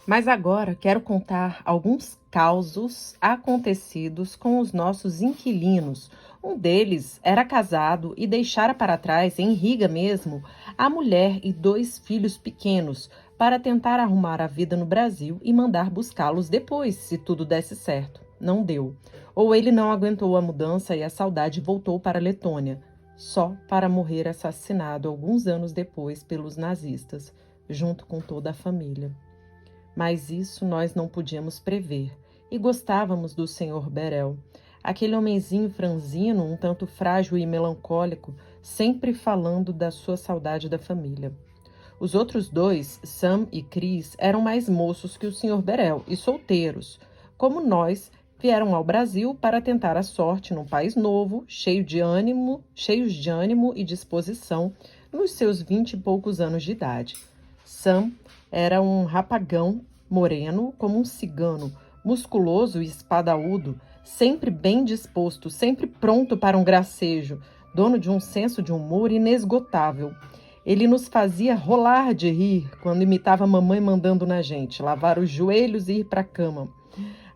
Mas agora quero contar alguns causos acontecidos com os nossos inquilinos. Um deles era casado e deixara para trás, em Riga mesmo, a mulher e 2 filhos pequenos para tentar arrumar a vida no Brasil e mandar buscá-los depois, se tudo desse certo. Não deu. Ou ele não aguentou a mudança e a saudade voltou para a Letônia, só para morrer assassinado alguns anos depois pelos nazistas, junto com toda a família. Mas isso nós não podíamos prever, e gostávamos do Sr. Berel, aquele homenzinho franzino, um tanto frágil e melancólico, sempre falando da sua saudade da família. Os outros dois, Sam e Chris, eram mais moços que o Sr. Berel e solteiros. Como nós, vieram ao Brasil para tentar a sorte num país novo, cheios de ânimo e disposição, nos seus 20 e poucos anos de idade. Sam era um rapagão moreno como um cigano, musculoso e espadaúdo, sempre bem disposto, sempre pronto para um gracejo, dono de um senso de humor inesgotável. Ele nos fazia rolar de rir quando imitava a mamãe mandando na gente lavar os joelhos e ir para a cama.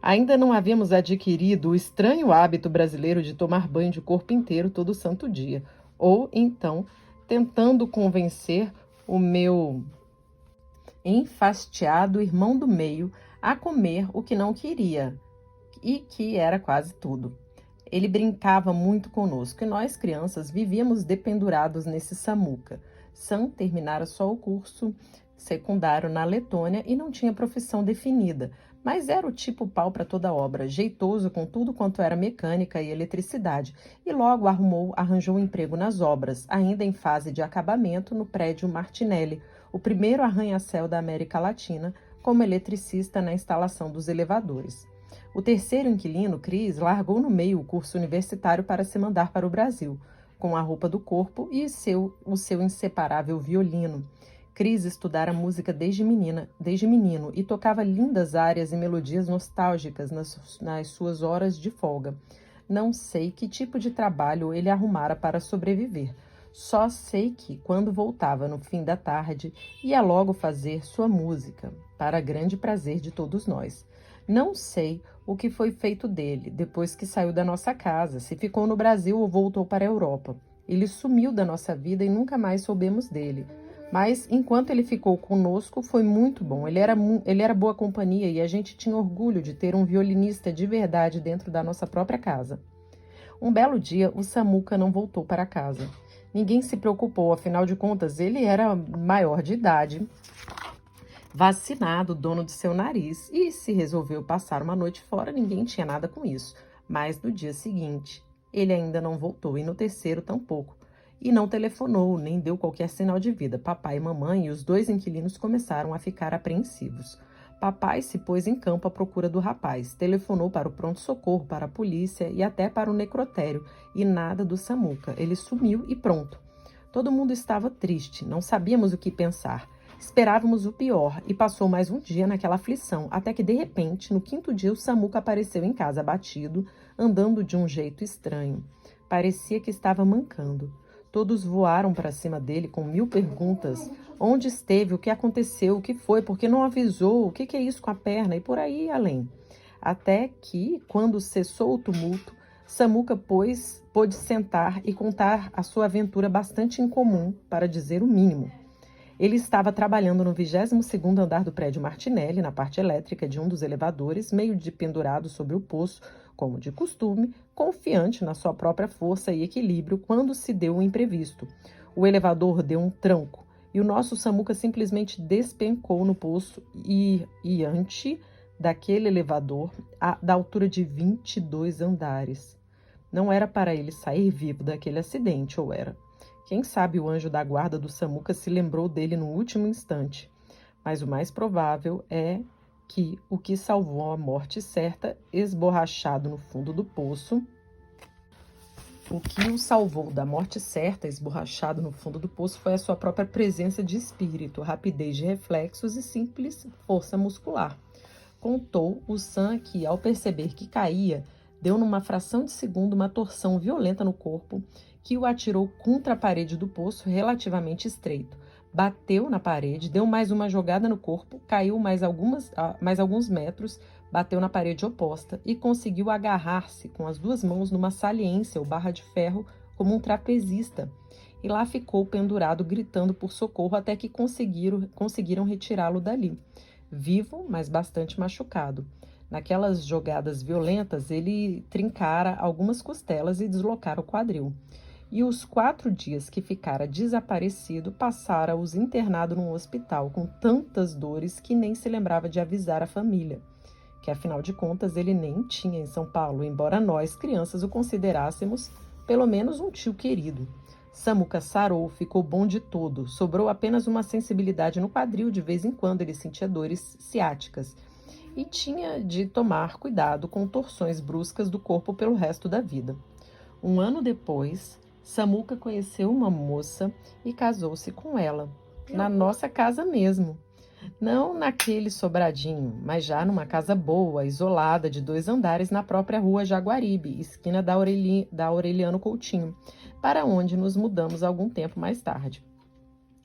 Ainda não havíamos adquirido o estranho hábito brasileiro de tomar banho de corpo inteiro todo santo dia, ou então tentando convencer o meu enfastiado irmão do meio a comer o que não queria, e que era quase tudo. Ele brincava muito conosco e nós, crianças, vivíamos dependurados nesse samuca. Sam terminara só o curso secundário na Letônia e não tinha profissão definida, mas era o tipo pau para toda obra, jeitoso com tudo quanto era mecânica e eletricidade, e logo arranjou um emprego nas obras, ainda em fase de acabamento, no prédio Martinelli, o primeiro arranha-céu da América Latina, como eletricista na instalação dos elevadores. O terceiro inquilino, Chris, largou no meio o curso universitário para se mandar para o Brasil, com a roupa do corpo e o seu inseparável violino. Chris estudara música desde menino e tocava lindas áreas e melodias nostálgicas nas suas horas de folga. Não sei que tipo de trabalho ele arrumara para sobreviver. Só sei que, quando voltava no fim da tarde, ia logo fazer sua música, para grande prazer de todos nós. Não sei o que foi feito dele depois que saiu da nossa casa, se ficou no Brasil ou voltou para a Europa. Ele sumiu da nossa vida e nunca mais soubemos dele. Mas, enquanto ele ficou conosco, foi muito bom. Ele era boa companhia e a gente tinha orgulho de ter um violinista de verdade dentro da nossa própria casa. Um belo dia, o Samuca não voltou para casa. Ninguém se preocupou, afinal de contas, ele era maior de idade, vacinado, dono de seu nariz, e se resolveu passar uma noite fora, ninguém tinha nada com isso. Mas no dia seguinte, ele ainda não voltou, e no terceiro tampouco. E não telefonou, nem deu qualquer sinal de vida. Papai e mamãe e os 2 inquilinos começaram a ficar apreensivos. Papai se pôs em campo à procura do rapaz, telefonou para o pronto-socorro, para a polícia e até para o necrotério, e nada do Samuca. Ele sumiu e pronto. Todo mundo estava triste, não sabíamos o que pensar. Esperávamos o pior e passou mais um dia naquela aflição, até que, de repente, no 5º dia, o Samuca apareceu em casa abatido, andando de um jeito estranho. Parecia que estava mancando. Todos voaram para cima dele com 1000 perguntas. Onde esteve? O que aconteceu? O que foi? Por que não avisou? O que é isso com a perna? E por aí além. Até que, quando cessou o tumulto, Samuca pôde sentar e contar a sua aventura bastante incomum, para dizer o mínimo. Ele estava trabalhando no 22º andar do prédio Martinelli, na parte elétrica de um dos elevadores, meio de pendurado sobre o poço, como de costume, confiante na sua própria força e equilíbrio, quando se deu um imprevisto. O elevador deu um tranco e o nosso Samuca simplesmente despencou no poço e ante daquele elevador da altura de 22 andares. Não era para ele sair vivo daquele acidente, ou era? Quem sabe o anjo da guarda do Samuca se lembrou dele no último instante. Mas o mais provável é que o que salvou a morte certa, esborrachado no fundo do poço, o que o salvou da morte certa, esborrachado no fundo do poço, foi a sua própria presença de espírito, rapidez de reflexos e simples força muscular. Contou o Sam que, ao perceber que caía, deu numa fração de segundo uma torção violenta no corpo que o atirou contra a parede do poço relativamente estreito, bateu na parede, deu mais uma jogada no corpo, caiu mais alguns metros, bateu na parede oposta e conseguiu agarrar-se com as duas mãos numa saliência ou barra de ferro como um trapezista. E lá ficou pendurado, gritando por socorro até que conseguiram retirá-lo dali, vivo, mas bastante machucado. Naquelas jogadas violentas, ele trincara algumas costelas e deslocara o quadril. E os 4 dias que ficara desaparecido, passara-os internado num hospital com tantas dores que nem se lembrava de avisar a família, que afinal de contas ele nem tinha em São Paulo, embora nós, crianças, o considerássemos pelo menos um tio querido. Samuca sarou, ficou bom de todo, sobrou apenas uma sensibilidade no quadril, de vez em quando ele sentia dores ciáticas, e tinha de tomar cuidado com torções bruscas do corpo pelo resto da vida. Um ano depois, Samuca conheceu uma moça e casou-se com ela, na nossa casa mesmo. Não naquele sobradinho, mas já numa casa boa, isolada, de 2 andares, na própria rua Jaguaribe, esquina da Aureliano Coutinho, para onde nos mudamos algum tempo mais tarde.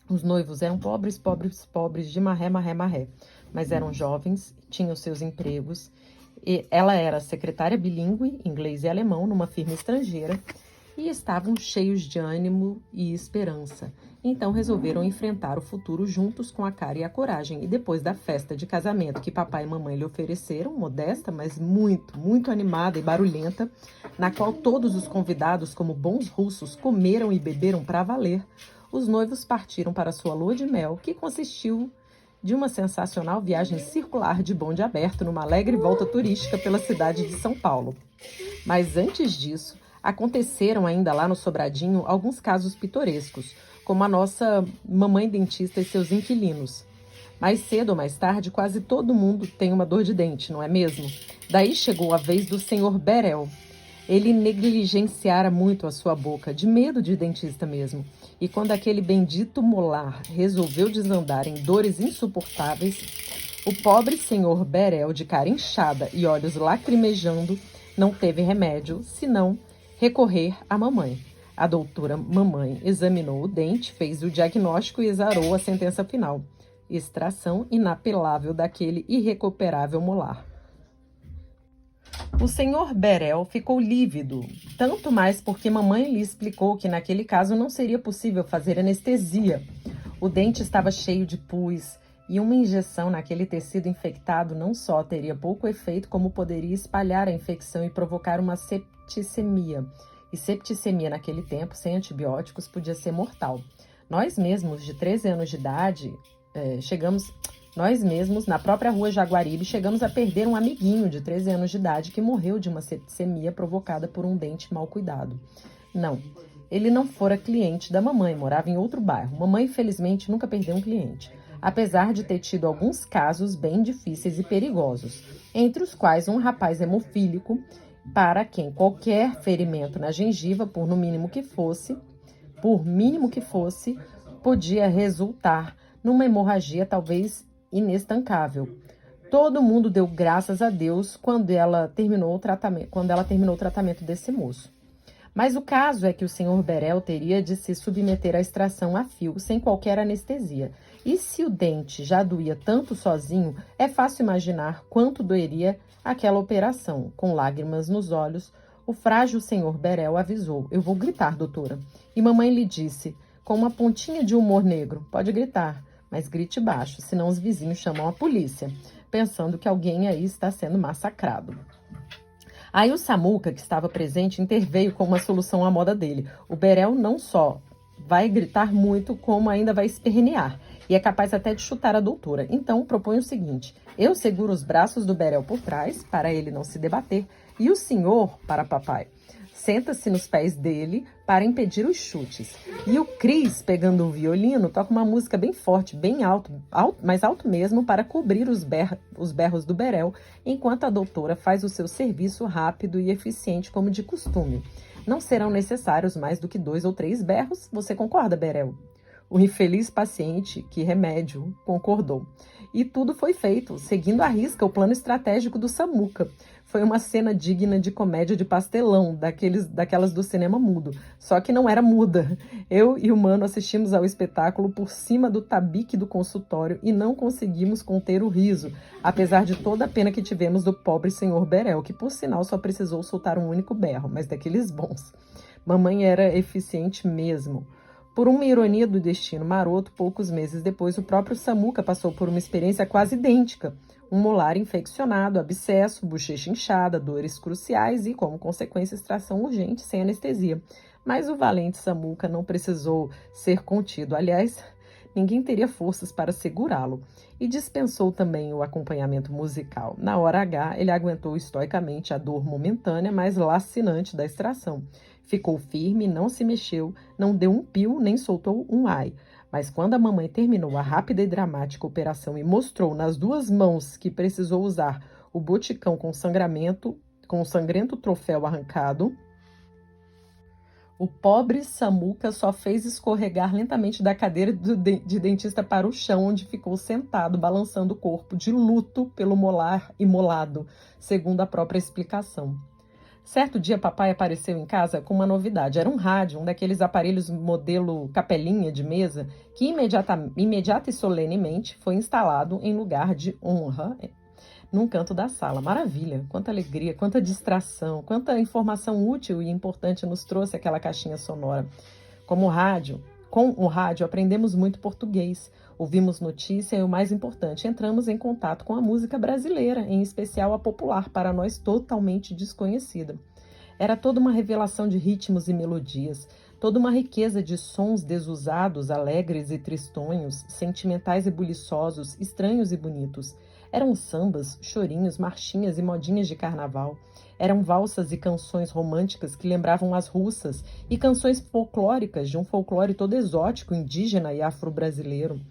Os noivos eram pobres, pobres, pobres, de marré, marré, marré, mas eram jovens, tinham seus empregos. E ela era secretária bilíngue, inglês e alemão, numa firma estrangeira, e estavam cheios de ânimo e esperança. Então resolveram enfrentar o futuro juntos com a cara e a coragem. E depois da festa de casamento que papai e mamãe lhe ofereceram, modesta, mas muito, muito animada e barulhenta, na qual todos os convidados, como bons russos, comeram e beberam para valer, os noivos partiram para sua lua de mel, que consistiu de uma sensacional viagem circular de bonde aberto numa alegre volta turística pela cidade de São Paulo. Mas antes disso, aconteceram ainda lá no Sobradinho alguns casos pitorescos, como a nossa mamãe dentista e seus inquilinos. Mais cedo ou mais tarde, quase todo mundo tem uma dor de dente, não é mesmo? Daí chegou a vez do senhor Berel. Ele negligenciara muito a sua boca, de medo de dentista mesmo. E quando aquele bendito molar resolveu desandar em dores insuportáveis, o pobre senhor Berel, de cara inchada e olhos lacrimejando, não teve remédio, senão recorrer à mamãe. A doutora mamãe examinou o dente, fez o diagnóstico e exarou a sentença final: extração inapelável daquele irrecuperável molar. O senhor Berel ficou lívido, tanto mais porque mamãe lhe explicou que naquele caso não seria possível fazer anestesia. O dente estava cheio de pus e uma injeção naquele tecido infectado não só teria pouco efeito, como poderia espalhar a infecção e provocar uma septicemia. E septicemia naquele tempo, sem antibióticos, podia ser mortal. Nós mesmos, de 13 anos de idade, Nós mesmos, na própria rua Jaguaribe, chegamos a perder um amiguinho de 13 anos de idade que morreu de uma septicemia provocada por um dente mal cuidado. Não, ele não fora cliente da mamãe, morava em outro bairro. Mamãe, felizmente, nunca perdeu um cliente, apesar de ter tido alguns casos bem difíceis e perigosos, entre os quais um rapaz hemofílico, para quem qualquer ferimento na gengiva, por mínimo que fosse, podia resultar numa hemorragia talvez inestancável. Todo mundo deu graças a Deus quando ela terminou o tratamento desse moço. Mas o caso é que o senhor Berel teria de se submeter à extração a fio, sem qualquer anestesia. E se o dente já doía tanto sozinho, é fácil imaginar quanto doeria aquela operação. Com lágrimas nos olhos, o frágil senhor Berel avisou: "Eu vou gritar, doutora." E mamãe lhe disse, com uma pontinha de humor negro: "Pode gritar, mas grite baixo, senão os vizinhos chamam a polícia, pensando que alguém aí está sendo massacrado." Aí o Samuca, que estava presente, interveio com uma solução à moda dele. O Berel não só vai gritar muito, como ainda vai espernear, e é capaz até de chutar a doutora. Então propõe o seguinte: eu seguro os braços do Berel por trás, para ele não se debater, e o senhor, para papai, senta-se nos pés dele para impedir os chutes. E o Cris, pegando o violino, toca uma música bem forte, bem alto, mais alto mesmo, para cobrir os berros do Berel, enquanto a doutora faz o seu serviço rápido e eficiente como de costume. Não serão necessários mais do que 2 ou 3 berros, você concorda, Berel? O infeliz paciente, que remédio, concordou. E tudo foi feito, seguindo à risca o plano estratégico do Samuca. Foi uma cena digna de comédia de pastelão, daquelas do cinema mudo. Só que não era muda. Eu e o Mano assistimos ao espetáculo por cima do tabique do consultório e não conseguimos conter o riso, apesar de toda a pena que tivemos do pobre senhor Berel, que por sinal só precisou soltar um único berro, mas daqueles bons. Mamãe era eficiente mesmo. Por uma ironia do destino maroto, poucos meses depois, o próprio Samuca passou por uma experiência quase idêntica. Um molar infeccionado, abscesso, bochecha inchada, dores cruciais e, como consequência, extração urgente sem anestesia. Mas o valente Samuca não precisou ser contido. Aliás, ninguém teria forças para segurá-lo. E dispensou também o acompanhamento musical. Na hora H, ele aguentou estoicamente a dor momentânea, mas lacinante da extração. Ficou firme, não se mexeu, não deu um pio, nem soltou um ai. Mas quando a mamãe terminou a rápida e dramática operação e mostrou nas duas mãos que precisou usar o boticão com o sangrento troféu arrancado, o pobre Samuca só fez escorregar lentamente da cadeira de dentista para o chão, onde ficou sentado, balançando o corpo, de luto pelo molar imolado, segundo a própria explicação. Certo dia, papai apareceu em casa com uma novidade. Era um rádio, um daqueles aparelhos modelo capelinha de mesa, que imediata e solenemente foi instalado em lugar de honra num canto da sala. Maravilha! Quanta alegria, quanta distração, quanta informação útil e importante nos trouxe aquela caixinha sonora. Com o rádio aprendemos muito português, ouvimos notícia e, o mais importante, entramos em contato com a música brasileira, em especial a popular, para nós totalmente desconhecida. Era toda uma revelação de ritmos e melodias, toda uma riqueza de sons desusados, alegres e tristonhos, sentimentais e buliçosos, estranhos e bonitos. Eram sambas, chorinhos, marchinhas e modinhas de carnaval. Eram valsas e canções românticas que lembravam as russas e canções folclóricas de um folclore todo exótico, indígena e afro-brasileiro.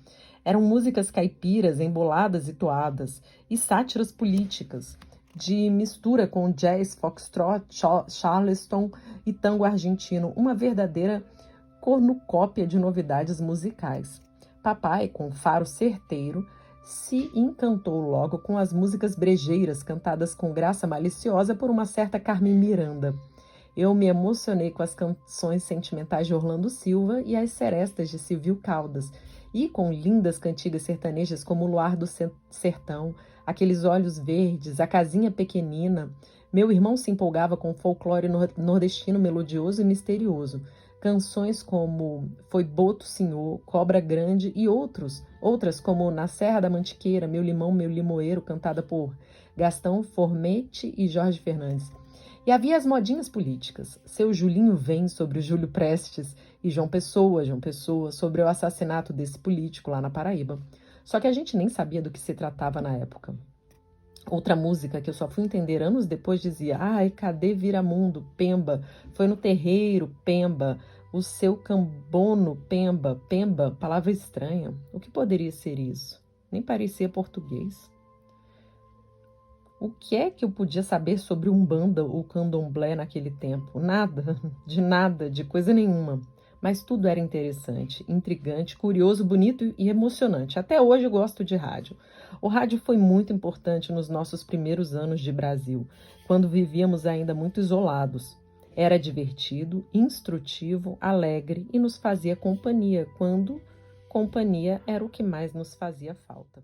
Eram músicas caipiras, emboladas e toadas, e sátiras políticas, de mistura com jazz, foxtrot, charleston e tango argentino, uma verdadeira cornucópia de novidades musicais. Papai, com faro certeiro, se encantou logo com as músicas brejeiras cantadas com graça maliciosa por uma certa Carmen Miranda. Eu me emocionei com as canções sentimentais de Orlando Silva e as serestas de Silvio Caldas, e com lindas cantigas sertanejas como o Luar do Sertão, Aqueles Olhos Verdes, A Casinha Pequenina. Meu irmão se empolgava com o folclore nordestino melodioso e misterioso. Canções como Foi Boto Senhor, Cobra Grande e outras como Na Serra da Mantiqueira, Meu Limão, Meu Limoeiro, cantada por Gastão Formete e Jorge Fernandes. E havia as modinhas políticas. Seu Julinho Vem, sobre o Júlio Prestes, e João Pessoa, sobre o assassinato desse político lá na Paraíba. Só que a gente nem sabia do que se tratava na época. Outra música que eu só fui entender anos depois dizia: ai, cadê Viramundo, Pemba? Foi no terreiro, Pemba. O seu cambono, Pemba. Pemba, palavra estranha. O que poderia ser isso? Nem parecia português. O que é que eu podia saber sobre Umbanda ou Candomblé naquele tempo? Nada, de coisa nenhuma. Mas tudo era interessante, intrigante, curioso, bonito e emocionante. Até hoje eu gosto de rádio. O rádio foi muito importante nos nossos primeiros anos de Brasil, quando vivíamos ainda muito isolados. Era divertido, instrutivo, alegre e nos fazia companhia, quando companhia era o que mais nos fazia falta.